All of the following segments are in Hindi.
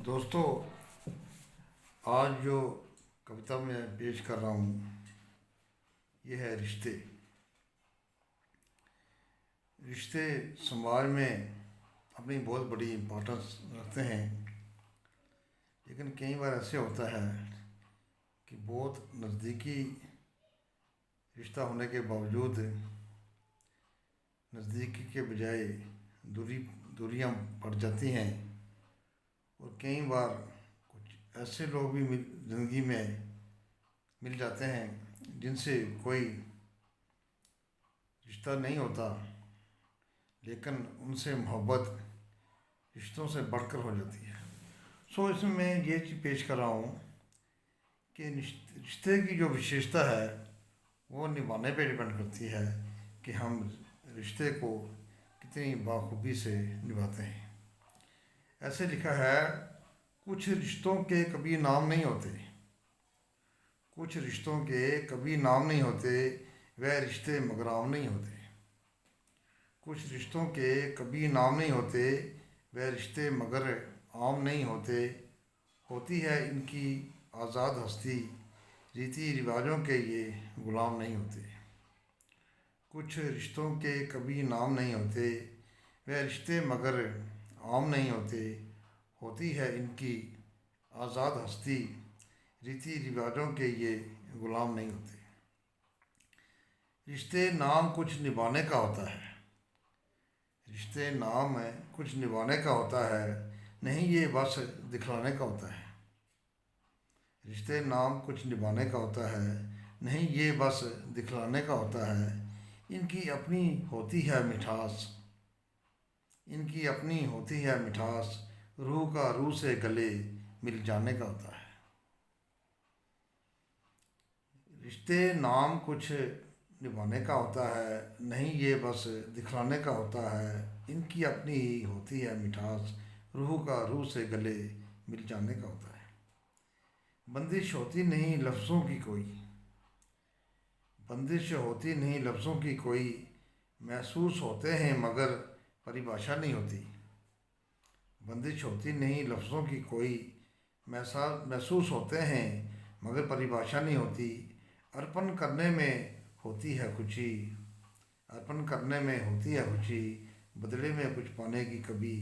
दोस्तों, आज जो कविता मैं पेश कर रहा हूँ ये है रिश्ते। रिश्ते समाज में अपनी बहुत बड़ी इम्पोर्टेंस रखते हैं, लेकिन कई बार ऐसे होता है कि बहुत नज़दीकी रिश्ता होने के बावजूद नज़दीकी के बजाय दूरियां बढ़ जाती हैं। और कई बार कुछ ऐसे लोग भी ज़िंदगी में मिल जाते हैं जिनसे कोई रिश्ता नहीं होता, लेकिन उनसे मोहब्बत रिश्तों से बढ़कर हो जाती है। इसमें मैं ये चीज़ पेश कर रहा हूँ कि रिश्ते की जो विशेषता है वो निभाने पे डिपेंड करती है कि हम रिश्ते को कितनी बाखूबी से निभाते हैं। ऐसे लिखा है, कुछ रिश्तों के कभी नाम नहीं होते, कुछ रिश्तों के कभी नाम नहीं होते, वह रिश्ते मगर आम नहीं होते। कुछ रिश्तों के कभी नाम नहीं होते, वह रिश्ते मगर आम नहीं होते। होती है इनकी आज़ाद हस्ती, रीति रिवाजों के ये गुलाम नहीं होते। कुछ रिश्तों के कभी नाम नहीं होते, वह रिश्ते मगर आम नहीं होते। होती है इनकी आज़ाद हस्ती, रीति रिवाजों के ये गुलाम नहीं होते। रिश्ते नाम कुछ निभाने का होता है, रिश्ते नाम है कुछ निभाने का होता है, नहीं ये बस दिखलाने का होता है। रिश्ते नाम कुछ निभाने का होता है, नहीं ये बस दिखलाने का होता है। इनकी अपनी होती है मिठास, इनकी अपनी होती है मिठास, रूह का रूह से गले मिल जाने का होता है। रिश्ते नाम कुछ निभाने का होता है, नहीं ये बस दिखलाने का होता है। इनकी अपनी ही होती है मिठास, रूह का रूह से गले मिल जाने का होता है। बंदिश होती नहीं लफ्ज़ों की कोई, बंदिश होती नहीं लफ्ज़ों की कोई, महसूस होते हैं मगर परिभाषा नहीं होती। बंदिश होती नहीं लफ्ज़ों की कोई, महसूस होते हैं मगर परिभाषा नहीं होती। अर्पण करने में होती है खुशी, अर्पण करने में होती है खुशी, बदले में कुछ पाने की कभी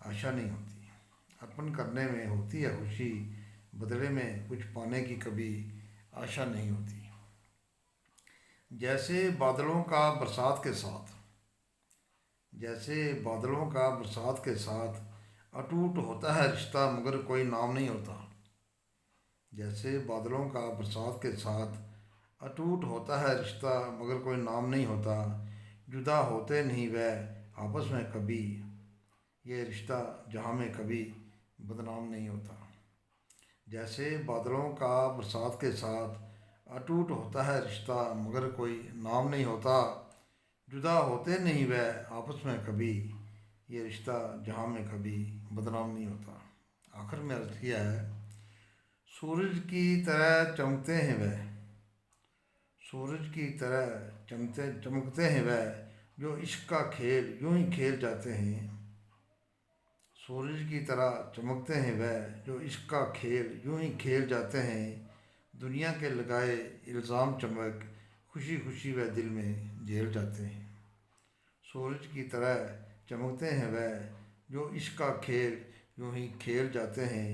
आशा नहीं होती। अर्पण करने में होती है खुशी, बदले में कुछ पाने की कभी आशा नहीं होती। जैसे बादलों का बरसात के साथ, जैसे बादलों का बरसात के साथ, अटूट होता है रिश्ता मगर कोई नाम नहीं होता। जैसे बादलों का बरसात के साथ, अटूट होता है रिश्ता मगर कोई नाम नहीं होता। जुदा होते नहीं वह आपस में कभी, ये रिश्ता जहाँ में कभी बदनाम नहीं होता। जैसे बादलों का बरसात के साथ, अटूट होता है रिश्ता मगर कोई नाम नहीं होता। जुदा होते नहीं वह आपस में कभी, ये रिश्ता जहाँ में कभी बदनाम नहीं होता। आखिर में अर्थ किया है, सूरज की तरह चमकते हैं वह, सूरज की तरह चमकते हैं वह, जो इश्क का खेल यूं ही खेल जाते हैं। सूरज की तरह चमकते हैं वह, जो इश्क का खेल यूं ही खेल जाते हैं। दुनिया के लगाए इल्ज़ाम चमक, खुशी खुशी वह दिल में झेल जाते हैं। सूरज की तरह चमकते हैं वह, जो इश्क का खेल यूं ही खेल जाते हैं।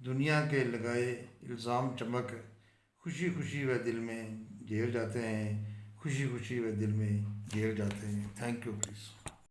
दुनिया के लगाए इल्ज़ाम चमक, खुशी खुशी वह दिल में झेल जाते हैं। खुशी खुशी वह दिल में झेल जाते हैं। Thank you please.